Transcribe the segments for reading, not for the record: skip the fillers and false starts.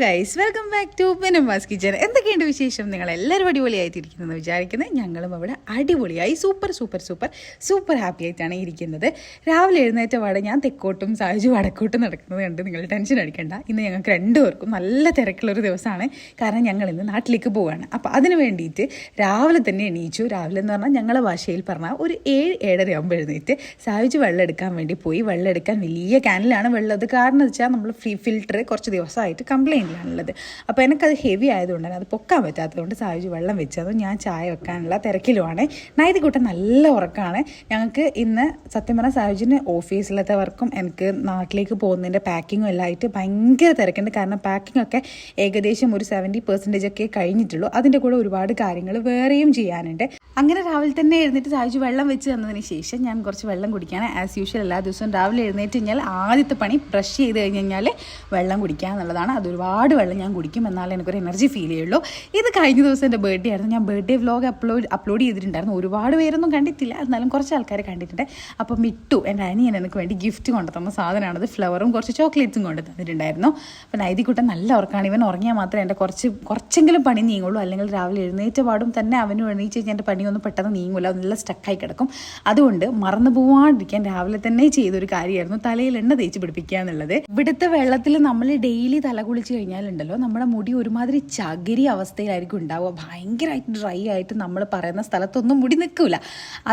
Guys, welcome back to Minamma's kitchen. എന്തൊക്കെയുണ്ട് വിശേഷം? നിങ്ങളെല്ലാവരും അടിപൊളിയായിട്ടിരിക്കുന്നതെന്ന് വിചാരിക്കുന്നത്. ഞങ്ങളും അവിടെ അടിപൊളിയായി സൂപ്പർ ഹാപ്പി ആയിട്ടാണ് ഇരിക്കുന്നത്. രാവിലെ എഴുന്നേറ്റ പാടെ ഞാൻ തെക്കോട്ടും സായുജു വടക്കോട്ടും നടക്കുന്നത് കണ്ട് നിങ്ങൾ ടെൻഷൻ അടിക്കേണ്ട. ഇന്ന് ഞങ്ങൾക്ക് രണ്ടുപേർക്കും നല്ല തിരക്കുള്ളൊരു ദിവസമാണ്. കാരണം ഞങ്ങൾ ഇന്ന് നാട്ടിലേക്ക് പോവുകയാണ്. അപ്പോൾ അതിന് വേണ്ടിയിട്ട് രാവിലെ തന്നെ എണീച്ചു. രാവിലെ എന്ന് പറഞ്ഞാൽ ഞങ്ങളുടെ ഭാഷയിൽ പറഞ്ഞാൽ ഒരു 7-7:30 ആകുമ്പോൾ എഴുന്നേറ്റ് സായുജു വെള്ളം എടുക്കാൻ വേണ്ടി പോയി. വെള്ളം എടുക്കാൻ വലിയ ക്യാനിലാണ് വെള്ളം. അത് കാരണം വെച്ചാൽ നമ്മൾ ഫിൽറ്റർ കുറച്ച് ദിവസമായിട്ട് കംപ്ലയിൻറ്റിലാണുള്ളത്. അപ്പോൾ എനിക്കത് ഹെവി ആയതുകൊണ്ട് അത് പൊക്കാൻ പറ്റാത്തതുകൊണ്ട് സായുജ് വെള്ളം വെച്ചതും ഞാൻ ചായ വെക്കാനുള്ള തിരക്കിലുമാണ്. നൈതികൂട്ടം നല്ല ഉറക്കമാണ്. ഞങ്ങൾക്ക് ഇന്ന് സത്യം പറഞ്ഞാൽ സായുജിന് ഓഫീസിലത്തെ വർക്കും എനിക്ക് നാട്ടിലേക്ക് പോകുന്നതിൻ്റെ പാക്കിങ്ങും എല്ലാം ആയിട്ട് ഭയങ്കര തിരക്കുണ്ട്. കാരണം പാക്കിംഗ് ഒക്കെ ഏകദേശം ഒരു 70% ഒക്കെ കഴിഞ്ഞിട്ടുള്ളൂ. അതിൻ്റെ കൂടെ ഒരുപാട് കാര്യങ്ങൾ വേറെയും ചെയ്യാനുണ്ട്. അങ്ങനെ രാവിലെ തന്നെ എഴുന്നേറ്റ് സായുജ് വെള്ളം വെച്ച് തന്നതിന് ശേഷം ഞാൻ കുറച്ച് വെള്ളം കുടിക്കാൻ ആസ് യൂഷ്വൽ എല്ലാ ദിവസവും രാവിലെ എഴുന്നേറ്റ് കഴിഞ്ഞാൽ ആദ്യത്തെ പണി ബ്രഷ് ചെയ്ത് കഴിഞ്ഞാൽ വെള്ളം കുടിക്കുക എന്നുള്ളതാണ്. അത് ഒരുപാട് വെള്ളം ഞാൻ കുടിക്കും, എന്നാലേ എനിക്കൊരു എനർജി ഫീൽ ചെയ്യുള്ളൂ. ഇത് കഴിഞ്ഞ ദിവസം എൻ്റെ ബർത്ത്ഡേ ആയിരുന്നു. ഞാൻ ബർത്ത്ഡേ വ്ലോഗ് അപ്ലോഡ് ചെയ്തിട്ടുണ്ടായിരുന്നു. ഒരുപാട് പേരൊന്നും കണ്ടിട്ടില്ല, എന്നാലും കുറച്ച് ആൾക്കാർ കണ്ടിട്ടുണ്ട്. അപ്പോൾ മിട്ടു എൻ്റെ അനിയൻ എനിക്ക് വേണ്ടി ഗിഫ്റ്റ് കൊണ്ടു തന്ന സാധനമാണത്. ഫ്ലവറും കുറച്ച് ചോക്ലേറ്റ്സും കൊണ്ട് തന്നിട്ടുണ്ടായിരുന്നു. അപ്പോൾ നൈതികൂട്ടൻ നല്ല ഉറക്കമാണ്. ഇവൻ ഉറങ്ങിയാൽ മാത്രമേ എൻ്റെ കുറച്ചെങ്കിലും പണി നീങ്ങുള്ളൂ. അല്ലെങ്കിൽ രാവിലെ എഴുന്നേറ്റ പാടും തന്നെ അവന് എണീച്ച് കഴിഞ്ഞാൽ എൻ്റെ പണിയൊന്നും പെട്ടെന്ന് നീങ്ങില്ല, നല്ല സ്റ്റക്കായി കിടക്കും. അതുകൊണ്ട് മറന്നു പോവാണ്ടിരിക്കാൻ രാവിലെ തന്നെ ചെയ്തൊരു കാര്യമായിരുന്നു തലയിൽ എണ്ണ തേച്ച് പിടിപ്പിക്കുക എന്നുള്ളത്. ഇവിടുത്തെ വെള്ളത്തിൽ നമ്മൾ ഡെയിലി തല കുളിച്ച് കഴിഞ്ഞാലുണ്ടല്ലോ നമ്മുടെ മുടി ഒരുമാതിരി ചകിരി അവസ്ഥയിലായിരിക്കും ഉണ്ടാവുക. ഭയങ്കരമായിട്ട് ഡ്രൈ ആയിട്ട് നമ്മൾ പറയുന്ന സ്ഥലത്തൊന്നും മുടി നിൽക്കില്ല.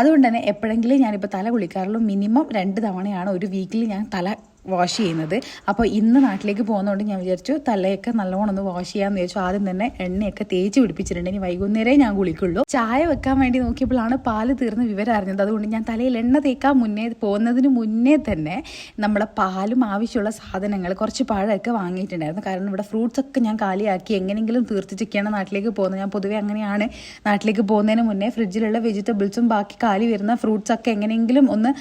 അതുകൊണ്ട് തന്നെ എപ്പോഴെങ്കിലും ഞാനിപ്പോൾ തല കുളിക്കാറുള്ളൂ. മിനിമം 2 തവണയാണ് ഒരു വീക്കിൽ ഞാൻ തല വാഷ് ചെയ്യുന്നത്. അപ്പോൾ ഇന്ന് നാട്ടിലേക്ക് പോകുന്നതുകൊണ്ട് ഞാൻ വിചാരിച്ചു തലയൊക്കെ നല്ലോണം ഒന്ന് വാഷ് ചെയ്യാമെന്ന് വിചാരിച്ചു. ആദ്യം തന്നെ എണ്ണയൊക്കെ തേച്ച് പിടിപ്പിച്ചിട്ടുണ്ട്. ഇനി വൈകുന്നേരമേ ഞാൻ കുളിക്കുള്ളൂ. ചായ വെക്കാൻ വേണ്ടി നോക്കിയപ്പോഴാണ് പാല് തീർന്ന് വിവരം അറിഞ്ഞത്. അതുകൊണ്ട് ഞാൻ തലയിൽ എണ്ണ തേക്കാൻ പോകുന്നതിന് മുന്നേ തന്നെ നമ്മളെ പാലും ആവശ്യമുള്ള സാധനങ്ങൾ കുറച്ച് പഴമൊക്കെ വാങ്ങിയിട്ടുണ്ടായിരുന്നു. കാരണം ഇവിടെ ഫ്രൂട്ട്സ് ഒക്കെ ഞാൻ കാലിയാക്കി എങ്ങനെയെങ്കിലും തീർത്തിട്ടൊക്കെയാണ് നാട്ടിലേക്ക് പോകുന്നത്. ഞാൻ പൊതുവെ അങ്ങനെയാണ്. നാട്ടിലേക്ക് പോകുന്നതിന് മുന്നേ ഫ്രിഡ്ജിലുള്ള വെജിറ്റബിൾസും ബാക്കി കാലി വരുന്ന ഫ്രൂട്ട്സൊക്കെ എങ്ങനെയെങ്കിലും ഒന്ന്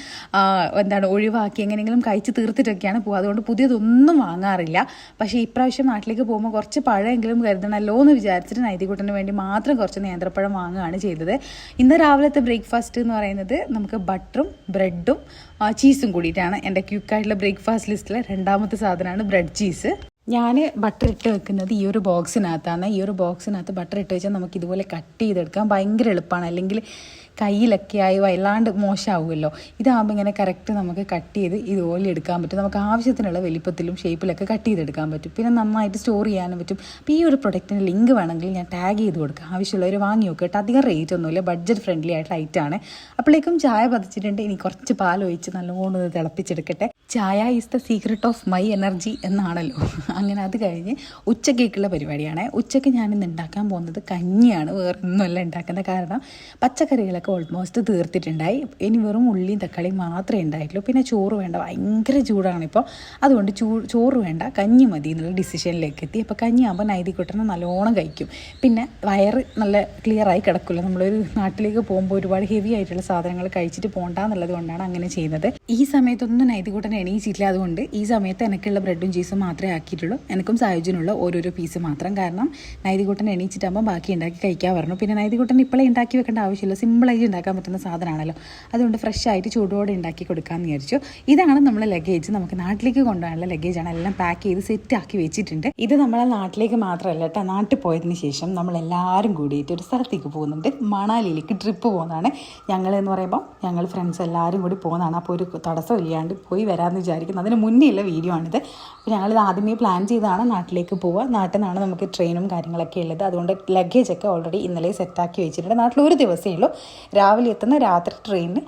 ഒഴിവാക്കി എങ്ങനെയെങ്കിലും കഴിച്ച് തീർത്തിട്ടൊക്കെയാണ് പോകുക. അതുകൊണ്ട് പുതിയതൊന്നും വാങ്ങാറില്ല. പക്ഷേ ഇപ്രാവശ്യം നാട്ടിലേക്ക് പോകുമ്പോൾ കുറച്ച് പഴമെങ്കിലും കരുതണമല്ലോ എന്ന് വിചാരിച്ചിട്ട് നൈതികൂട്ടന് വേണ്ടി മാത്രം കുറച്ച് നേന്ത്രപ്പഴം വാങ്ങുകയാണ് ചെയ്തത്. ഇന്ന് രാവിലത്തെ ബ്രേക്ക്ഫാസ്റ്റ് എന്ന് പറയുന്നത് നമുക്ക് ബട്ടറും ബ്രെഡും ചീസും കൂടിയിട്ടാണ്. എൻ്റെ ക്വിക്കായിട്ടുള്ള ബ്രേക്ക്ഫാസ്റ്റ് ലിസ്റ്റിലെ 2ാമത്തെ സാധനമാണ് ബ്രെഡ് ചീസ്. ഞാൻ ബട്ടർ ഇട്ട് വെക്കുന്നത് ഈ ഒരു ബോക്സിനകത്താണ്. ഈ ഒരു ബോക്സിനകത്ത് ബട്ടർ ഇട്ട് വെച്ചാൽ നമുക്ക് ഇതുപോലെ കട്ട് ചെയ്തെടുക്കാൻ ഭയങ്കര എളുപ്പമാണ്. അല്ലെങ്കിൽ കയ്യിലൊക്കെ ആയി വല്ലാണ്ട് മോശമാവുമല്ലോ. ഇതാകുമ്പോൾ ഇങ്ങനെ കറക്റ്റ് നമുക്ക് കട്ട് ചെയ്ത് ഇതുപോലെ എടുക്കാൻ പറ്റും. നമുക്ക് ആവശ്യത്തിനുള്ള വലിപ്പത്തിലും ഷേപ്പിലൊക്കെ കട്ട് ചെയ്തെടുക്കാൻ പറ്റും. പിന്നെ നന്നായിട്ട് സ്റ്റോർ ചെയ്യാനും പറ്റും. അപ്പോൾ ഈ ഒരു പ്രൊഡക്റ്റിൻ്റെ ലിങ്ക് വേണമെങ്കിൽ ഞാൻ ടാഗ് ചെയ്ത് കൊടുക്കാം. ആവശ്യമുള്ളവർ വാങ്ങി നോക്കുക കേട്ടോ. അധികം റേറ്റ് ഒന്നുമില്ല, ബഡ്ജറ്റ് ഫ്രണ്ട്ലി ആയിട്ട് ഐറ്റാണ്. അപ്പോഴേക്കും ചായ പതിച്ചിട്ടുണ്ട്. ഇനി കുറച്ച് പാലൊഴിച്ച് നല്ലോണം തിളപ്പിച്ചെടുക്കട്ടെ. ചായ is the secret of my energy എന്നാണല്ലോ. അങ്ങനെ അത് കഴിഞ്ഞ് ഉച്ചക്കേക്കുള്ള പരിപാടിയാണ്. ഉച്ചയ്ക്ക് ഞാനിന്ന് ഉണ്ടാക്കാൻ പോകുന്നത് കഞ്ഞിയാണ്. വേറെ ഒന്നുമല്ല ഉണ്ടാക്കുന്നത്. കാരണം പച്ചക്കറികളൊക്കെ ഓൾമോസ്റ്റ് തീർത്തിട്ടുണ്ടായി. ഇനി വെറും ഉള്ളിയും തക്കാളിയും മാത്രമേ ഉണ്ടായിട്ടുള്ളൂ. പിന്നെ ചോറ് വേണ്ട, ഭയങ്കര ചൂടാണിപ്പോൾ. അതുകൊണ്ട് ചോറ് വേണ്ട, കഞ്ഞി മതി എന്നുള്ള ഡിസിഷനിലേക്ക് എത്തി. അപ്പോൾ കഞ്ഞിയാകുമ്പോൾ നൈതികൂട്ടനെ നല്ലോണം കഴിക്കും. പിന്നെ വയറ് നല്ല ക്ലിയറായി കിടക്കില്ല. നമ്മളൊരു നാട്ടിലേക്ക് പോകുമ്പോൾ ഒരുപാട് ഹെവി ആയിട്ടുള്ള സാധനങ്ങൾ കഴിച്ചിട്ട് പോകണ്ട എന്നുള്ളത് കൊണ്ടാണ് അങ്ങനെ ചെയ്യുന്നത്. ഈ സമയത്തൊന്നും നൈതികൂട്ടൻ എണീച്ചിട്ടില്ല. അതുകൊണ്ട് ഈ സമയത്ത് എനിക്കുള്ള ബ്രെഡും ചീസും മാത്രമേ ആക്കിയിട്ടുള്ളൂ. എനിക്കും സായുജിനുള്ള ഓരോരോ പീസ് മാത്രം. കാരണം നൈതികൂട്ടൻ എണീച്ചിട്ടാകുമ്പോൾ ബാക്കി ഉണ്ടാക്കി കഴിക്കാൻ പറഞ്ഞു. പിന്നെ നൈതികൂട്ടൻ ഇപ്പോഴേ ഉണ്ടാക്കി വെക്കേണ്ട ആവശ്യമില്ല, സിമ്പിളായി ഉണ്ടാക്കാൻ പറ്റുന്ന സാധനമാണല്ലോ. അതുകൊണ്ട് ഫ്രഷ് ആയിട്ട് ചൂടോടെ ഉണ്ടാക്കി കൊടുക്കാമെന്ന് വിചാരിച്ചു. ഇതാണ് നമ്മളെ ലഗേജ്. നമുക്ക് നാട്ടിലേക്ക് കൊണ്ടുപോകാനുള്ള ലഗേജാണ്. എല്ലാം പാക്ക് ചെയ്ത് സെറ്റ് ആക്കി വെച്ചിട്ടുണ്ട്. ഇത് നമ്മളെ നാട്ടിലേക്ക് മാത്രമല്ല കേട്ടോ, നാട്ടിൽ പോയതിന് ശേഷം നമ്മളെല്ലാവരും കൂടിയിട്ട് ഒരു സ്ഥലത്തേക്ക് പോകുന്നുണ്ട്. മണാലിയിലേക്ക് ട്രിപ്പ് പോകുന്നതാണ്. ഞങ്ങളെന്ന് പറയുമ്പോൾ ഞങ്ങൾ ഫ്രണ്ട്സ് എല്ലാവരും കൂടി പോകുന്നതാണ്. അപ്പോൾ ഒരു തടസ്സം ഇല്ലാണ്ട് പോയി വരാമെന്ന് വിചാരിക്കുന്നു. അതിന് മുന്നേ ഉള്ള വീഡിയോ ആണിത്. അപ്പോൾ ഞങ്ങളിത് ആദ്യമേ പ്ലാൻ ചെയ്താണ് നാട്ടിലേക്ക് പോവുക. നാട്ടിൽ നിന്നാണ് നമുക്ക് ട്രെയിനും കാര്യങ്ങളൊക്കെ ഉള്ളത്. അതുകൊണ്ട് ലഗേജൊക്കെ ഓൾറെഡി ഇന്നലെ സെറ്റാക്കി വെച്ചിട്ടുണ്ട്. നാട്ടിൽ ഒരു ദിവസമേ ഉള്ളൂ. രാവിലെ എത്തുന്ന രാത്രി ട്രെയിനിന്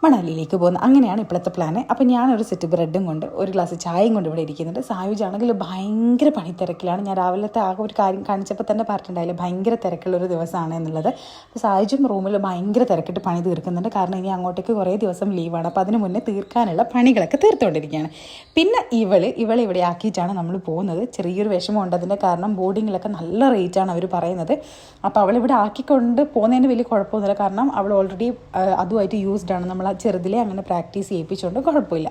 മണാലിയിലേക്ക് പോകുന്നത്. അങ്ങനെയാണ് ഇപ്പോഴത്തെ പ്ലാന്. അപ്പോൾ ഞാനൊരു സെറ്റ് ബ്രെഡും കൊണ്ട് ഒരു ഗ്ലാസ് ചായയും കൊണ്ട് ഇവിടെ ഇരിക്കുന്നുണ്ട്. സായുജാണെങ്കിൽ ഭയങ്കര പണിത്തിരക്കിലാണ്. ഞാൻ രാവിലത്തെ ആകെ ഒരു കാര്യം കാണിച്ചപ്പോൾ തന്നെ പറഞ്ഞിട്ടുണ്ടായില്ല ഭയങ്കര തിരക്കുള്ളൊരു ദിവസമാണ് എന്നുള്ളത്. അപ്പോൾ സായുജും റൂമിൽ ഭയങ്കര തിരക്കിട്ട് പണി തീർക്കുന്നുണ്ട്. കാരണം ഇനി അങ്ങോട്ടേക്ക് കുറേ ദിവസം ലീവാണ്. അപ്പോൾ അതിന് മുന്നേ തീർക്കാനുള്ള പണികളൊക്കെ തീർത്തുകൊണ്ടിരിക്കുകയാണ്. പിന്നെ ഇവളെ ഇവിടെ ആക്കിയിട്ടാണ് നമ്മൾ പോകുന്നത്. ചെറിയൊരു വിഷമമുണ്ട്. അതിൻ്റെ കാരണം ബോർഡിങ്ങിലൊക്കെ നല്ല റേറ്റാണ് അവർ പറയുന്നത്. അപ്പോൾ അവളിവിടെ ആക്കിക്കൊണ്ട് പോകുന്നതിന് വലിയ കുഴപ്പമൊന്നുമില്ല. കാരണം അവൾ ഓൾറെഡി അതുമായിട്ട് യൂസ്ഡ് ആണ്. നമ്മൾ ചെറുതിലെ അങ്ങനെ പ്രാക്ടീസ് ചെയ്യിപ്പിച്ചുകൊണ്ട് കുഴപ്പമില്ല.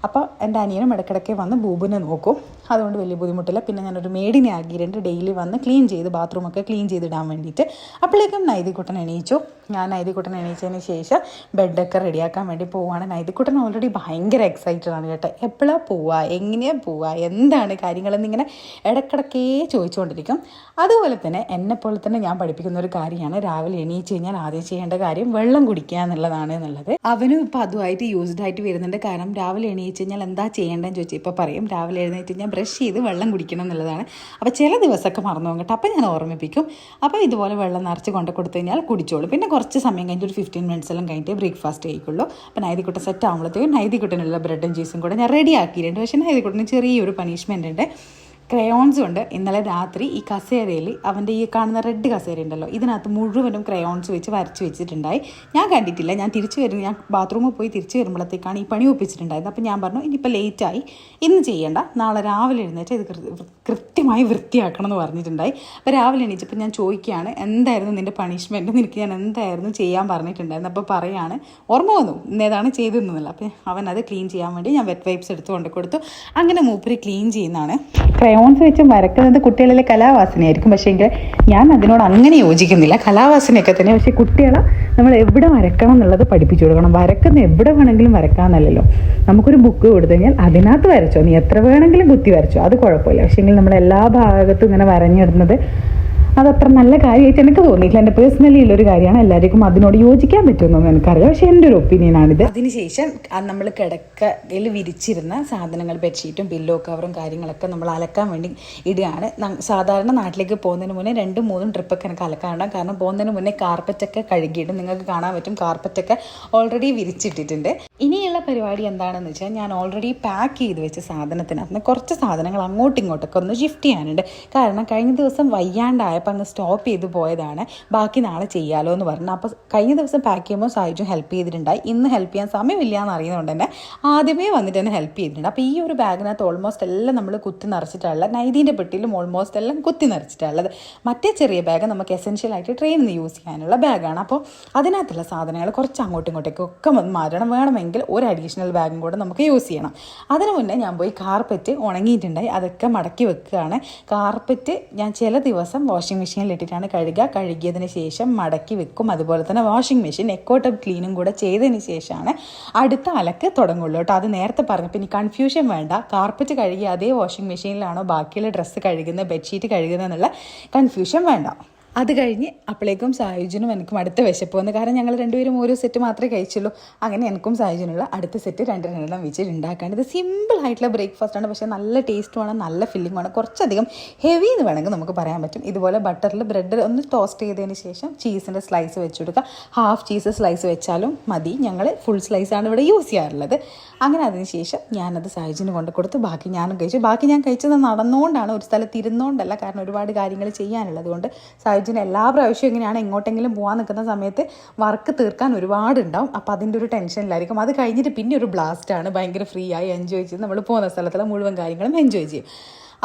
അപ്പോൾ എൻ്റെ അനിയനും ഇടയ്ക്കിടയ്ക്ക് വന്ന് ബൂബുനെ നോക്കും. അതുകൊണ്ട് വലിയ ബുദ്ധിമുട്ടില്ല. പിന്നെ ഞാനൊരു മേഡിനെ ആക്കിയിട്ടുണ്ട് ഡെയിലി വന്ന് ക്ലീൻ ചെയ്ത് ബാത്റൂമൊക്കെ ക്ലീൻ ചെയ്തിടാൻ വേണ്ടിയിട്ട്. അപ്പോഴേക്കും നൈതിക്കുട്ടൻ എണീച്ചു. ഞാൻ നൈതിക്കുട്ടൻ എണീച്ചതിന് ശേഷം ബെഡൊക്കെ റെഡിയാക്കാൻ വേണ്ടി പോവുകയാണ്. നൈതിക്കുട്ടൻ ഓൾറെഡി ഭയങ്കര എക്സൈറ്റഡ് ആണ് കേട്ടോ. എപ്പോഴാണ് പോവുക, എങ്ങനെയാണ് പോവുക, എന്താണ് കാര്യങ്ങളെന്നിങ്ങനെ ഇടയ്ക്കിടയ്ക്കേ ചോദിച്ചുകൊണ്ടിരിക്കും. അതുപോലെ തന്നെ എന്നെപ്പോലെ തന്നെ ഞാൻ പഠിപ്പിക്കുന്ന ഒരു കാര്യമാണ് രാവിലെ എണീച്ച് കഴിഞ്ഞാൽ ആദ്യം ചെയ്യേണ്ട കാര്യം വെള്ളം കുടിക്കുക എന്നുള്ളത്. അവനും ഇപ്പോൾ അതുമായിട്ട് യൂസ്ഡ് ആയിട്ട് വരുന്നുണ്ട്. കാരണം രാവിലെ എണീച്ച് കഴിഞ്ഞാൽ എന്താ ചെയ്യേണ്ടതെന്ന് ചോദിച്ചാൽ ഇപ്പോൾ പറയും രാവിലെ എഴുന്നേറ്റ് കഴിഞ്ഞാൽ ബ്രഷ് ചെയ്ത് വെള്ളം കുടിക്കണം എന്നുള്ളതാണ്. അപ്പോൾ ചില ദിവസമൊക്കെ മറന്നു പോകും കേട്ടോ. അപ്പോൾ ഞാൻ ഓർമ്മിപ്പിക്കും. അപ്പോൾ ഇതുപോലെ വെള്ളം നിറച്ച് കൊണ്ട് കൊടുത്തു കഴിഞ്ഞാൽ കുടിച്ചോളൂ. പിന്നെ കുറച്ച് സമയം കഴിഞ്ഞിട്ട് ഒരു 15 മിനിറ്റ്സ് എല്ലാം കഴിഞ്ഞിട്ട് ബ്രേക്ക്ഫാസ്റ്റ് കഴിക്കുള്ളൂ. അപ്പോൾ നൈതിക്കുട്ടൻ സെറ്റ് ആകുമ്പോഴത്തേക്കും നൈതിക്കുട്ടനുള്ള ബ്രെഡും ജ്യൂസും കൂടെ ഞാൻ റെഡി ആക്കിയിട്ടുണ്ട്. പക്ഷേ നൈതിക്കുട്ടന് ചെറിയൊരു പണിഷ്മെൻ്റ് ഉണ്ട്. ക്രയോൺസ് ഉണ്ട്. ഇന്നലെ രാത്രി ഈ കസേരയിൽ അവൻ്റെ ഈ കാണുന്ന റെഡ് കസേര ഉണ്ടല്ലോ, ഇതിനകത്ത് മുഴുവനും ക്രയോൺസ് വെച്ച് വരച്ച് വെച്ചിട്ടുണ്ടായി. ഞാൻ കണ്ടിട്ടില്ല. ഞാൻ ബാത്റൂമിൽ പോയി തിരിച്ച് വരുമ്പോഴത്തേക്കാണ് ഈ പണി ഒപ്പിച്ചിട്ടുണ്ടായത്. അപ്പോൾ ഞാൻ പറഞ്ഞു ഇനിയിപ്പോൾ ലേറ്റായി, ഇന്ന് ചെയ്യേണ്ട, നാളെ രാവിലെ എഴുന്നേറ്റ് ഇത് കൃത്യമായി വൃത്തിയാക്കണം എന്ന് പറഞ്ഞിട്ടുണ്ടായി. അപ്പോൾ രാവിലെ എണീച്ചപ്പോൾ ഞാൻ ചോദിക്കുകയാണ് എന്തായിരുന്നു നിൻ്റെ പണിഷ്മെൻറ്റ്, നിനക്ക് ഞാൻ എന്തായിരുന്നു ചെയ്യാൻ പറഞ്ഞിട്ടുണ്ടായിരുന്നു. അപ്പോൾ പറയാണ് ഓർമ്മ വന്നു ഇന്നേതാണ് ചെയ്തിരുന്നില്ല. അപ്പോൾ അവൻ അത് ക്ലീൻ ചെയ്യാൻ വേണ്ടി ഞാൻ വെറ്റ് വൈപ്സ് എടുത്ത് കൊണ്ട് കൊടുത്തു. അങ്ങനെ മൂപ്പര് ക്ലീൻ ചെയ്യുന്നതാണ്. ക്രയോൺസ് വെച്ച് വരക്കുന്നത് കുട്ടികളിലെ കലാവാസനയായിരിക്കും. പക്ഷേ എങ്കിൽ ഞാൻ അതിനോട് അങ്ങനെ യോജിക്കുന്നില്ല. കലാവാസനയൊക്കെ തന്നെ, പക്ഷേ കുട്ടികളെ നമ്മൾ എവിടെ വരക്കണം എന്നുള്ളത് പഠിപ്പിച്ചു കൊടുക്കണം. വരക്കുന്ന എവിടെ വേണമെങ്കിലും വരക്കാമെന്നല്ലല്ലോ. നമുക്കൊരു ബുക്ക് കൊടുത്തു കഴിഞ്ഞാൽ അതിനകത്ത് വരച്ചോ, നീ എത്ര വേണമെങ്കിലും കുത്തി വരച്ചോ, അത് കുഴപ്പമില്ല. പക്ഷേ എങ്കിൽ നമ്മൾ എല്ലാ ഭാഗത്തും ഇങ്ങനെ വരഞ്ഞിടുന്നത് അതത്ര നല്ല കാര്യമായിട്ട് എനിക്ക് തോന്നിയിട്ടില്ല. എൻ്റെ പേഴ്സണലി ഉള്ളൊരു കാര്യമാണ്. എല്ലാവർക്കും അതിനോട് യോജിക്കാൻ പറ്റുമെന്നൊന്നും എനിക്കറിയാം. പക്ഷേ എൻ്റെ ഒരു ഒപ്പീനിയനാണിത്. അതിനുശേഷം നമ്മൾ കിടക്കയിൽ വിരിച്ചിരുന്ന സാധനങ്ങൾ, ബെഡ്ഷീറ്റും പില്ലോ കവറും കാര്യങ്ങളൊക്കെ നമ്മൾ അലക്കാൻ വേണ്ടി ഇടുകയാണ്. സാധാരണ നാട്ടിലേക്ക് പോകുന്നതിന് മുന്നേ 2-3 ട്രിപ്പൊക്കെ എനിക്ക് അലക്കാനുണ്ടാകും. കാരണം പോകുന്നതിന് മുന്നേ കാർപ്പറ്റൊക്കെ കഴുകിയിട്ട് നിങ്ങൾക്ക് കാണാൻ പറ്റും കാർപ്പറ്റൊക്കെ ഓൾറെഡി വിരിച്ചിട്ടിട്ടുണ്ട്. ഇനിയുള്ള പരിപാടി എന്താണെന്ന് വെച്ചാൽ ഞാൻ ഓൾറെഡി പാക്ക് ചെയ്ത് വെച്ച സാധനത്തിനകത്ത് കുറച്ച് സാധനങ്ങൾ അങ്ങോട്ടും ഇങ്ങോട്ടൊക്കെ ഒന്ന് ഷിഫ്റ്റ് ചെയ്യാനുണ്ട്. കാരണം കഴിഞ്ഞ ദിവസം വയ്യാണ്ടായപ്പോൾ അങ്ങ് സ്റ്റോപ്പ് ചെയ്ത് പോയതാണ്. ബാക്കി നാളെ ചെയ്യാമല്ലോ എന്ന് പറഞ്ഞു. അപ്പോൾ കഴിഞ്ഞ ദിവസം പാക്ക് ചെയ്യുമ്പോൾ സായിജു ഹെൽപ്പ് ചെയ്തിട്ടുണ്ടായി. ഇന്ന് ഹെൽപ്പ് ചെയ്യാൻ സമയമില്ല എന്ന് അറിയുന്നതുകൊണ്ട് തന്നെ ആദ്യമേ വന്നിട്ട് തന്നെ ഹെൽപ്പ് ചെയ്തിട്ടുണ്ട്. അപ്പോൾ ഈ ഒരു ബാഗിനകത്ത് ഓൾമോസ്റ്റ് എല്ലാം നമ്മൾ കുത്തി നിറച്ചിട്ടുള്ളത്, നൈതീൻ്റെ പെട്ടിയിലും ഓൾമോസ്റ്റ് എല്ലാം കുത്തി നിറച്ചിട്ടുള്ളത്. മറ്റേ ചെറിയ ബാഗ് നമുക്ക് എസെൻഷ്യലായിട്ട് ട്രെയിനിൽ നിന്ന് യൂസ് ചെയ്യാനുള്ള ബാഗാണ്. അപ്പോൾ അതിനകത്തുള്ള സാധനങ്ങൾ കുറച്ച് അങ്ങോട്ടും ഇങ്ങോട്ടേക്കൊക്കെ മാറ്റണം. വേണമെങ്കിൽ ഒരു അഡീഷണൽ ബാഗും കൂടെ നമുക്ക് യൂസ് ചെയ്യണം. അതിന് മുന്നേ ഞാൻ പോയി കാർപ്പറ്റ് ഉണങ്ങിയിട്ടുണ്ടായി, അതൊക്കെ മടക്കി വെക്കുകയാണ്. കാർപ്പറ്റ് ഞാൻ ചില ദിവസം വാഷിംഗ് മെഷീനിൽ ഇട്ടിട്ടാണ് കഴുകിയതിന് ശേഷം മടക്കി വെക്കും. അതുപോലെ തന്നെ വാഷിംഗ് മെഷീൻ എക്കോട്ടപ്പ് ക്ലീനും കൂടെ ചെയ്തതിന് ശേഷമാണ് അടുത്ത അലക്ക് തുടങ്ങുള്ളൂ കേട്ടോ. അത് നേരത്തെ പറഞ്ഞപ്പോൾ ഇനി കൺഫ്യൂഷൻ വേണ്ട. കാർപ്പറ്റ് കഴുകി അതേ വാഷിംഗ് മെഷീനിലാണോ ബാക്കിയുള്ള ഡ്രസ്സ് കഴുകുന്നത്, ബെഡ്ഷീറ്റ് കഴുകുന്നത് എന്നുള്ള കൺഫ്യൂഷൻ വേണ്ട. അത് കഴിഞ്ഞ് അപ്പോഴേക്കും സായുജിനും എനിക്കും അടുത്ത വിശപ്പ് വന്നു. കാരണം ഞങ്ങൾ രണ്ടുപേരും ഓരോ സെറ്റ് മാത്രമേ കഴിച്ചുള്ളൂ. അങ്ങനെ എനിക്കും സായുജിനുള്ള അടുത്ത സെറ്റ് 2 വെച്ചിട്ട് ഉണ്ടാക്കാണ്ട്. ഇത് സിമ്പിളായിട്ടുള്ള ബ്രേക്ക്ഫാസ്റ്റാണ്. പക്ഷേ നല്ല ടേസ്റ്റുമാണ്, നല്ല ഫില്ലിങ്ങുമാണ്. കുറച്ചധികം ഹെവി എന്ന് വേണമെങ്കിൽ നമുക്ക് പറയാൻ പറ്റും. ഇതുപോലെ ബട്ടറിൽ ബ്രെഡ് ഒന്ന് ടോസ്റ്റ് ചെയ്തതിന് ശേഷം ചീസിൻ്റെ സ്ലൈസ് വെച്ച് കൊടുക്കുക. ഹാഫ് ചീസ് സ്ലൈസ് വെച്ചാലും മതി. ഞങ്ങൾ ഫുൾ സ്ലൈസാണ് ഇവിടെ യൂസ് ചെയ്യാറുള്ളത്. അങ്ങനെ അതിന് ശേഷം ഞാനത് സായുജിന് കൊണ്ട് കൊടുത്ത് ബാക്കി ഞാനും കഴിച്ചു. ബാക്കി ഞാൻ കഴിച്ചത് നടന്നുകൊണ്ടാണ്, ഒരു സ്ഥലത്ത് ഇരുന്നുകൊണ്ടല്ല. കാരണം ഒരുപാട് കാര്യങ്ങൾ ചെയ്യാനുള്ളത് കൊണ്ട് സായുജിന് എല്ലാ പ്രാവശ്യവും ഇങ്ങനെയാണ്. എങ്ങോട്ടെങ്കിലും പോകാൻ നിൽക്കുന്ന സമയത്ത് വർക്ക് തീർക്കാൻ ഒരുപാടുണ്ടാവും. അപ്പോൾ അതിൻ്റെ ഒരു ടെൻഷനിലായിരിക്കും. അത് കഴിഞ്ഞിട്ട് പിന്നെ ഒരു ബ്ലാസ്റ്റാണ്. ഭയങ്കര ഫ്രീ ആയി എൻജോയ് ചെയ്ത് നമ്മൾ പോകുന്ന സ്ഥലത്തുള്ള മുഴുവൻ കാര്യങ്ങളും എൻജോയ് ചെയ്യും.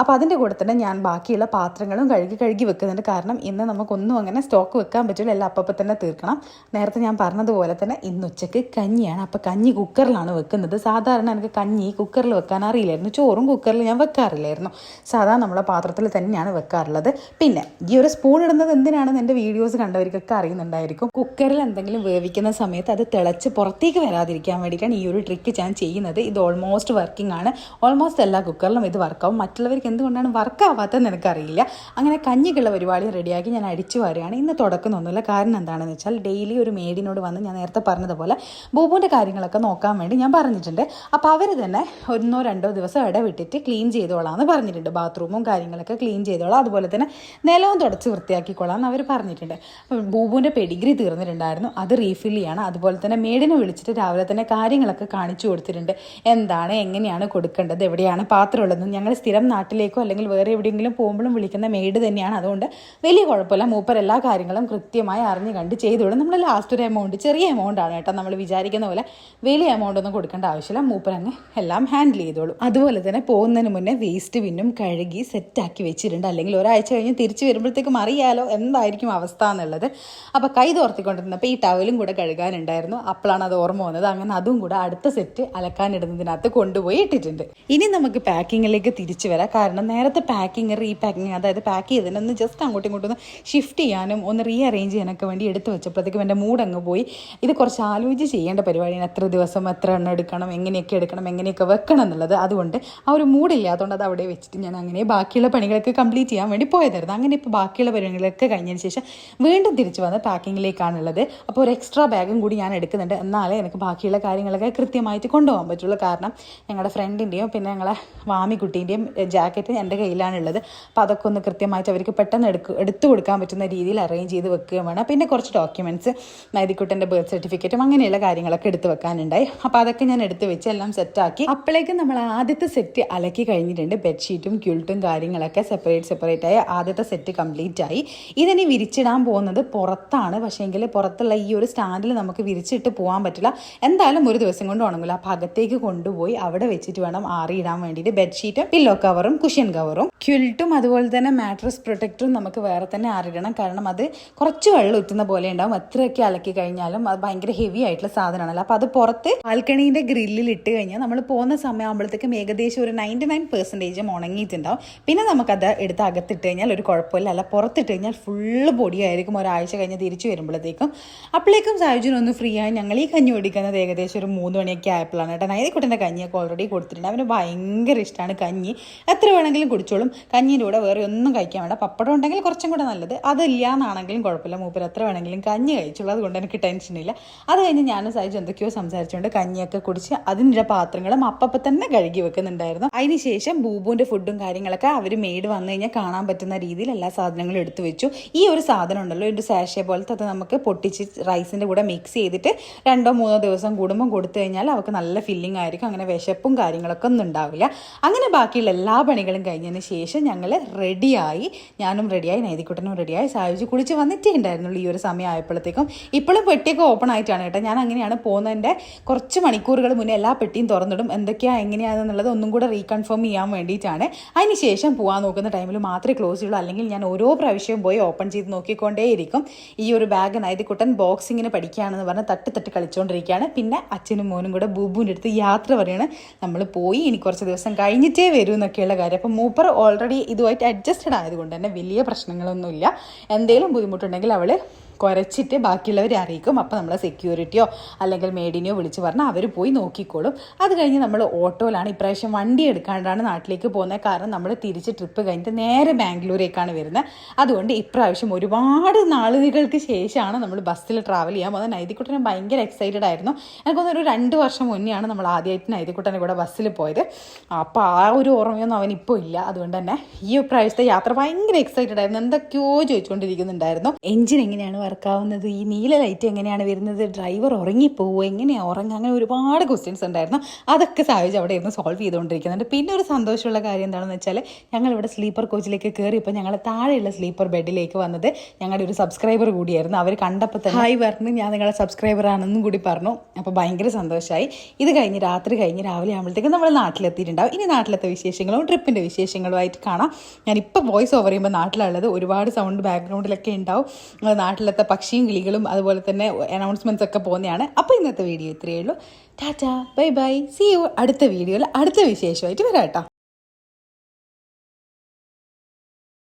അപ്പോൾ അതിൻ്റെ കൂടെ തന്നെ ഞാൻ ബാക്കിയുള്ള പാത്രങ്ങളും കഴുകി വെക്കുന്നുണ്ട്. കാരണം ഇന്ന് നമുക്കൊന്നും അങ്ങനെ സ്റ്റോക്ക് വെക്കാൻ പറ്റില്ല, എല്ലാം അപ്പം തന്നെ തീർക്കണം. നേരത്തെ ഞാൻ പറഞ്ഞതുപോലെ തന്നെ ഇന്ന് ഉച്ചയ്ക്ക് കഞ്ഞിയാണ്. അപ്പോൾ കഞ്ഞി കുക്കറിലാണ് വെക്കുന്നത്. സാധാരണ എനിക്ക് കഞ്ഞി കുക്കറിൽ വെക്കാൻ അറിയില്ലായിരുന്നു. ചോറും കുക്കറിൽ ഞാൻ വെക്കാറില്ലായിരുന്നു. സാധാരണ നമ്മളെ പാത്രത്തിൽ തന്നെയാണ് വെക്കാറുള്ളത്. പിന്നെ ഈ ഒരു സ്പൂൺ ഇടുന്നത് എന്തിനാണെന്ന് എൻ്റെ വീഡിയോസ് കണ്ടവർക്കൊക്കെ അറിയുന്നുണ്ടായിരിക്കും. കുക്കറിൽ എന്തെങ്കിലും വേവിക്കുന്ന സമയത്ത് അത് തിളച്ച് പുറത്തേക്ക് വരാതിരിക്കാൻ വേണ്ടിയിട്ടാണ് ഈ ഒരു ട്രിക്ക് ഞാൻ ചെയ്യുന്നത്. ഇത് ഓൾമോസ്റ്റ് വർക്കിംഗ് ആണ്. ഓൾമോസ്റ്റ് എല്ലാ കുക്കറിലും ഇത് വർക്കാവും. മറ്റുള്ളവർക്ക് എന്തുകൊണ്ടാണ് വർക്കാവാത്തതെന്ന് എനിക്കറിയില്ല. അങ്ങനെ കഞ്ഞിക്കുള്ള പരിപാടി റെഡിയാക്കി ഞാൻ അടിച്ചു വരികയാണ്. ഇന്ന് തുടക്കുന്നൊന്നുമില്ല. കാരണം എന്താണെന്ന് വെച്ചാൽ ഡെയിലി ഒരു മേഡിനോട് വന്ന് ഞാൻ നേരത്തെ പറഞ്ഞതുപോലെ ബൂബുവിൻ്റെ കാര്യങ്ങളൊക്കെ നോക്കാൻ വേണ്ടി ഞാൻ പറഞ്ഞിട്ടുണ്ട്. അപ്പോൾ അവർ തന്നെ 1-2 ദിവസം ഇടവിട്ടിട്ട് ക്ലീൻ ചെയ്തോളാമെന്ന് പറഞ്ഞിട്ടുണ്ട്. ബാത്റൂമും കാര്യങ്ങളൊക്കെ ക്ലീൻ ചെയ്തോളാം, അതുപോലെ തന്നെ നിലവും തുടച്ച് വൃത്തിയാക്കിക്കോളാം എന്ന് അവർ പറഞ്ഞിട്ടുണ്ട്. അപ്പോൾ ബൂബുവിൻ്റെ പെഡിഗ്രി തീർന്നിട്ടുണ്ടായിരുന്നു, അത് റീഫിൽ ചെയ്യണം. അതുപോലെ തന്നെ മേഡിനെ വിളിച്ചിട്ട് രാവിലെ തന്നെ കാര്യങ്ങളൊക്കെ കാണിച്ചു കൊടുത്തിട്ടുണ്ട്. എന്താണ്, എങ്ങനെയാണ് കൊടുക്കേണ്ടത്, എവിടെയാണ് പാത്രം ഉള്ളതെന്ന്. ഞങ്ങൾ സ്ഥിരം നാട്ടിൽ നാട്ടിലേക്കോ അല്ലെങ്കിൽ വേറെ എവിടെയെങ്കിലും പോകുമ്പോഴും വിളിക്കുന്ന മെയ്ഡ് തന്നെയാണ്. അതുകൊണ്ട് വലിയ കുഴപ്പമില്ല. മൂപ്പർ എല്ലാ കാര്യങ്ങളും കൃത്യമായി അറിഞ്ഞ് കണ്ട് ചെയ്തോളും. നമ്മൾ ലാസ്റ്റ് ഒരു എമൗണ്ട്, ചെറിയ എമൗണ്ട് ആണ് കേട്ടോ, നമ്മൾ വിചാരിക്കുന്ന പോലെ വലിയ എമൗണ്ട് ഒന്നും കൊടുക്കേണ്ട ആവശ്യമില്ല. മൂപ്പർ അങ്ങ് എല്ലാം ഹാൻഡിൽ ചെയ്തോളും. അതുപോലെ തന്നെ പോകുന്നതിന് മുന്നേ വേസ്റ്റ് ബിന്നും കഴുകി സെറ്റാക്കി വെച്ചിട്ടുണ്ട്. അല്ലെങ്കിൽ ഒരാഴ്ച കഴിഞ്ഞ് തിരിച്ച് വരുമ്പോഴത്തേക്കും അറിയാലോ എന്തായിരിക്കും അവസ്ഥ എന്നുള്ളത്. അപ്പോൾ കൈ തോർത്തിക്കൊണ്ടിരുന്നപ്പോൾ ഈ ടവലും കൂടെ കഴുകാനുണ്ടായിരുന്നു. അപ്പോഴാണ് അത് ഓർമ്മ വന്നത്. അങ്ങനെ അതും കൂടെ അടുത്ത സെറ്റ് അലക്കാനിടുന്നതിനകത്ത് കൊണ്ടുപോയി ഇട്ടിട്ടുണ്ട്. ഇനി നമുക്ക് പാക്കിങ്ങിലേക്ക് തിരിച്ചു വരാം. കാരണം നേരത്തെ പാക്കിങ്, റീപാക്കിങ്, അതായത് പാക്ക് ചെയ്തതിനൊന്ന് ജസ്റ്റ് അങ്ങോട്ടും ഇങ്ങോട്ടും ഒന്ന് ഷിഫ്റ്റ് ചെയ്യാനും ഒന്ന് റീ അറേഞ്ച് ചെയ്യാനൊക്കെ വേണ്ടി എടുത്ത് വെച്ചപ്പോഴത്തേക്കും എൻ്റെ മൂഡ് അങ്ങ് പോയി. ഇത് കുറച്ച് ആലോചിച്ച് ചെയ്യേണ്ട പരിപാടിയാണ്. എത്ര ദിവസം എത്ര എണ്ണം എടുക്കണം, എങ്ങനെയൊക്കെ വെക്കണം എന്നുള്ളത്. അതുകൊണ്ട് ആ ഒരു മൂഡില്ലാത്തതുകൊണ്ട് അത് അവിടെ വെച്ചിട്ട് ഞാൻ അങ്ങനെ ബാക്കിയുള്ള പണികളൊക്കെ കംപ്ലീറ്റ് ചെയ്യാൻ വേണ്ടി പോയതായിരുന്നു. അങ്ങനെ ഇപ്പോൾ ബാക്കിയുള്ള പരിപാടികളൊക്കെ കഴിഞ്ഞതിന് ശേഷം വീണ്ടും തിരിച്ചു വന്ന് പാക്കിങ്ങിലേക്കാണുള്ളത്. അപ്പോൾ ഒരു എക്സ്ട്രാ ബാഗും കൂടി ഞാൻ എടുക്കുന്നുണ്ട്. എന്നാലേ എനിക്ക് ബാക്കിയുള്ള കാര്യങ്ങളൊക്കെ കൃത്യമായിട്ട് കൊണ്ടുപോകാൻ പറ്റുള്ളൂ. കാരണം ഞങ്ങളുടെ ഫ്രണ്ടിൻ്റെയും പിന്നെ ഞങ്ങളെ വാമിക്കുട്ടീൻ്റെയും ജാക്കറ്റ് എൻ്റെ കയ്യിലാണുള്ളത്. അപ്പോൾ അതൊക്കെ ഒന്ന് കൃത്യമായിട്ട് അവർക്ക് പെട്ടെന്ന് എടുത്തു കൊടുക്കാൻ പറ്റുന്ന രീതിയിൽ അറേഞ്ച് ചെയ്ത് വെക്കുകയും വേണം. പിന്നെ കുറച്ച് ഡോക്യുമെൻറ്റ്സ്, നൈതിക്കുട്ടൻ്റെ ബർത്ത് സർട്ടിഫിക്കറ്റും അങ്ങനെയുള്ള കാര്യങ്ങളൊക്കെ എടുത്ത് വെക്കാനുണ്ടായി. അപ്പോൾ അതൊക്കെ ഞാൻ എടുത്ത് വെച്ച് എല്ലാം സെറ്റാക്കി. അപ്പോഴേക്കും നമ്മൾ ആദ്യത്തെ സെറ്റ് അലക്കി കഴിഞ്ഞിട്ടുണ്ട്. ബെഡ്ഷീറ്റും ക്യൂൾട്ടും കാര്യങ്ങളൊക്കെ സെപ്പറേറ്റ് ആയി ആദ്യത്തെ സെറ്റ് കംപ്ലീറ്റ് ആയി. ഇതിനി വിരിച്ചിടാൻ പോകുന്നത് പുറത്താണ്. പക്ഷേങ്കിൽ പുറത്തുള്ള ഈ ഒരു സ്റ്റാൻഡിൽ നമുക്ക് വിരിച്ചിട്ട് പോകാൻ പറ്റില്ല. എന്തായാലും ഒരു ദിവസം കൊണ്ട് ഉണങ്ങില്ല. അപ്പോൾ അകത്തേക്ക് കൊണ്ടുപോയി അവിടെ വെച്ചിട്ട് വേണം ആറിയിടാൻ വേണ്ടിയിട്ട്. ബെഡ്ഷീറ്റും പില്ലോ കവറും കുഷ്യൻ കവറും ക്യൂൾട്ടും അതുപോലെ തന്നെ മാട്രസ് പ്രൊട്ടക്ടറും നമുക്ക് വേറെ തന്നെ ആറിയിടണം. കാരണം അത് കുറച്ച് വെള്ളം ഉറ്റുന്ന പോലെ ഉണ്ടാവും. എത്രയൊക്കെ അലക്കി കഴിഞ്ഞാലും അത് ഭയങ്കര ഹെവി ആയിട്ടുള്ള സാധനമാണല്ലോ. അപ്പോൾ അത് പുറത്ത് ബാൽക്കണീൻ്റെ ഗ്രില്ലിൽ ഇട്ട് കഴിഞ്ഞാൽ നമ്മൾ പോകുന്ന സമയമാകുമ്പോഴത്തേക്കും ഏകദേശം ഒരു 99% ഉണങ്ങിയിട്ടുണ്ടാവും. പിന്നെ നമുക്കത് എടുത്ത് അകത്തിട്ട് കഴിഞ്ഞാൽ ഒരു കുഴപ്പമില്ല. അല്ല പുറത്തിട്ട് കഴിഞ്ഞാൽ ഫുള്ള് പൊടിയായിരിക്കും ഒരാഴ്ച കഴിഞ്ഞ് തിരിച്ചു വരുമ്പോഴത്തേക്കും. അപ്പോഴേക്കും സായുജിനൊന്ന് ഫ്രീ ആയി ഞങ്ങൾ ഈ കഞ്ഞി കുടിക്കുന്നത് ഏകദേശം ഒരു 3 മണിയൊക്കെ ആയപ്പോഴാണ് കേട്ടോ. നൈതിക്കുട്ടൻ്റെ കഞ്ഞിയൊക്കെ ഓൾറെഡി കൊടുത്തിട്ടുണ്ട്. അവന് ഭയങ്കര ഇഷ്ടമാണ് കഞ്ഞി. എത്ര വേണമെങ്കിലും കുടിച്ചോളും. കഞ്ഞീൻ്റെ കൂടെ വേറെ ഒന്നും കഴിക്കാൻ വേണ്ട. പപ്പടം ഉണ്ടെങ്കിൽ കുറച്ചും കൂടെ നല്ലത്. അതില്ല എന്നാണെങ്കിലും കുഴപ്പമില്ല. മൂപ്പർ എത്ര വേണമെങ്കിലും കഞ്ഞി കഴിച്ചുള്ളൂ. അതുകൊണ്ട് എനിക്ക് ടെൻഷനില്ല. അത് കഴിഞ്ഞ് ഞാനും സായുജ് എന്തൊക്കെയോ സംസാരിച്ചുകൊണ്ട് കഞ്ഞിയൊക്കെ കുടിച്ച് അതിൻ്റെ പാത്രങ്ങളും അപ്പം തന്നെ കഴുകി വെക്കുന്നുണ്ടായിരുന്നു. അതിനുശേഷം ബൂബുവിൻ്റെ ഫുഡും കാര്യങ്ങളൊക്കെ അവർ മെയ്ഡ് വന്നു കഴിഞ്ഞാൽ കാണാൻ പറ്റുന്ന രീതിയിൽ എല്ലാ സാധനങ്ങളും എടുത്തു വെച്ചു. ഈ ഒരു സാധനം ഉണ്ടല്ലോ, ഒരു സാഷെ പോലത്തെ, അത് നമുക്ക് പൊട്ടിച്ച് റൈസിൻ്റെ കൂടെ മിക്സ് ചെയ്തിട്ട് 2-3 ദിവസം കൂടുമ്പം കൊടുത്തു കഴിഞ്ഞാൽ അവർക്ക് നല്ല ഫില്ലിംഗ് ആയിരിക്കും. അങ്ങനെ വിശപ്പും കാര്യങ്ങളൊക്കെ ഒന്നും ഉണ്ടാവില്ല. അങ്ങനെ ബാക്കിയുള്ള എല്ലാ പണികളും കഴിഞ്ഞതിന് ശേഷം ഞങ്ങൾ റെഡിയായി. ഞാനും റെഡിയായി, നൈതിക്കുട്ടനും റെഡിയായി. സായുജി കുളിച്ച് വന്നിട്ടേ ഉണ്ടായിരുന്നുള്ളൂ ഈ ഒരു സമയം ആയപ്പോഴത്തേക്കും. ഇപ്പോഴും പെട്ടിയൊക്കെ ഓപ്പൺ ആയിട്ടാണ് കേട്ടോ. ഞാൻ അങ്ങനെയാണ് പോകുന്നതിൻ്റെ കുറച്ച് മണിക്കൂറുകൾ മുന്നേ എല്ലാ പെട്ടിയും തുറന്നിടും. എങ്ങനെയാണെന്നുള്ളത് ഒന്നും കൂടെ റീകൺഫേം ചെയ്യാൻ വേണ്ടിയിട്ടാണ്. അതിന് ശേഷം പോകാൻ നോക്കുന്ന ടൈമിൽ മാത്രമേ ക്ലോസ് ചെയ്യുള്ളൂ. അല്ലെങ്കിൽ ഞാൻ ഓരോ പ്രാവശ്യവും പോയി ഓപ്പൺ ചെയ്ത് നോക്കിക്കൊണ്ടേയിരിക്കും. ഈ ഒരു ബാഗ് നൈതിക്കുട്ടൻ ബോക്സിങ്ങിന് പഠിക്കുകയാണെന്ന് പറഞ്ഞ് തട്ട് കളിച്ചുകൊണ്ടിരിക്കുകയാണ്. പിന്നെ അച്ഛനും മോനും കൂടെ ബൂബുവിൻ്റെ അടുത്ത് യാത്ര പറയാണ്. നമ്മൾ പോയി ഇനി കുറച്ച് ദിവസം കഴിഞ്ഞിട്ടേ വരൂ എന്നൊക്കെയുള്ള കാര്യം. അപ്പം മൂപ്പർ ഓൾറെഡി ഇതുമായിട്ട് അഡ്ജസ്റ്റഡ് ആയതുകൊണ്ട് തന്നെ വലിയ പ്രശ്നങ്ങളൊന്നുമില്ല. എന്തെങ്കിലും ബുദ്ധിമുട്ടുണ്ടെങ്കിൽ അവൾ കുരച്ചിട്ട് ബാക്കിയുള്ളവരെ അറിയിക്കും. അപ്പോൾ നമ്മൾ സെക്യൂരിറ്റിയോ അല്ലെങ്കിൽ മെയ്ഡിനെയോ വിളിച്ച് പറഞ്ഞാൽ അവർ പോയി നോക്കിക്കോളും. അത് കഴിഞ്ഞ് നമ്മൾ ഓട്ടോയിലാണ്. ഇപ്രാവശ്യം വണ്ടി എടുക്കാണ്ടാണ് നാട്ടിലേക്ക് പോകുന്നത്. കാരണം നമ്മൾ തിരിച്ച് ട്രിപ്പ് കഴിഞ്ഞിട്ട് നേരെ ബാംഗ്ലൂരേക്കാണ് വരുന്നത്. അതുകൊണ്ട് ഇപ്രാവശ്യം ഒരുപാട് നാളുകൾക്ക് ശേഷമാണ് നമ്മൾ ബസ്സിൽ ട്രാവൽ ചെയ്യാൻ പോകുന്നത്. നൈതിക്കുട്ടനെ ഭയങ്കര എക്സൈറ്റഡ് ആയിരുന്നു. എനിക്കൊന്ന് ഒരു 2 വർഷം മുന്നെയാണ് നമ്മൾ ആദ്യമായിട്ട് നൈതിക്കുട്ടനെ കൂടെ ബസ്സിൽ പോയത്. അപ്പോൾ ആ ഒരു ഓർമ്മയൊന്നും അവനിപ്പോൾ ഇല്ല. അതുകൊണ്ട് തന്നെ ഈ പ്രാവശ്യത്തെ യാത്ര ഭയങ്കര എക്സൈറ്റഡ് ആയിരുന്നു. എന്തൊക്കെയോ ചോദിച്ചുകൊണ്ടിരിക്കുന്നുണ്ടായിരുന്നു. എഞ്ചിൻ എങ്ങനെയാണ് വർക്കാവുന്നത്, ഈ നീല ലൈറ്റ് എങ്ങനെയാണ് വരുന്നത്, ഡ്രൈവർ ഉറങ്ങിപ്പോവുക, എങ്ങനെയാണ് ഉറങ്ങുക, അങ്ങനെ ഒരുപാട് ക്വസ്റ്റ്യൻസ് ഉണ്ടായിരുന്നു. അതൊക്കെ സായുജ് അവിടെ ഇരുന്ന് സോൾവ് ചെയ്തുകൊണ്ടിരിക്കുന്നുണ്ട്. പിന്നെ ഒരു സന്തോഷമുള്ള കാര്യം എന്താണെന്ന് വെച്ചാൽ ഞങ്ങളിവിടെ സ്ലീപ്പർ കോച്ചിലേക്ക് കയറിയപ്പോൾ ഞങ്ങൾ താഴെയുള്ള സ്ലീപ്പർ ബെഡിലേക്ക് വന്നത് ഞങ്ങളുടെ ഒരു സബ്സ്ക്രൈബർ കൂടിയായിരുന്നു. അവർ കണ്ടപ്പോൾ തന്നെ ഹായ് പറഞ്ഞു, ഞാൻ നിങ്ങളുടെ സബ്സ്ക്രൈബർ ആണെന്നും കൂടി പറഞ്ഞു. അപ്പോൾ ഭയങ്കര സന്തോഷമായി. ഇത് കഴിഞ്ഞ് രാത്രി കഴിഞ്ഞ് രാവിലെ ആകുമ്പോഴത്തേക്കും നമ്മൾ നാട്ടിലെത്തിയിട്ടുണ്ടാവും. ഇനി നാട്ടിലത്തെ വിശേഷങ്ങളും ട്രിപ്പിൻ്റെ വിശേഷങ്ങളുമായിട്ട് കാണാം. ഞാനിപ്പോൾ വോയിസ് ഓവർ ചെയ്യുമ്പോൾ നാട്ടിലുള്ളത് ഒരുപാട് സൗണ്ട് ബാക്ക്ഗ്രൗണ്ടിലൊക്കെ ഉണ്ടാവും. നാട്ടിലത്തെ പക്ഷിയും കിളികളും അതുപോലെ തന്നെ അനൗൺസ്മെന്റ്സ് ഒക്കെ പോകുന്നതാണ്. അപ്പോൾ ഇന്നത്തെ വീഡിയോ ഇത്രയേ ഉള്ളൂ. Tata, bye bye, see you. അടുത്ത വീഡിയോയിൽ അടുത്ത വിശേഷമായിട്ട് വരാം കേട്ടോ.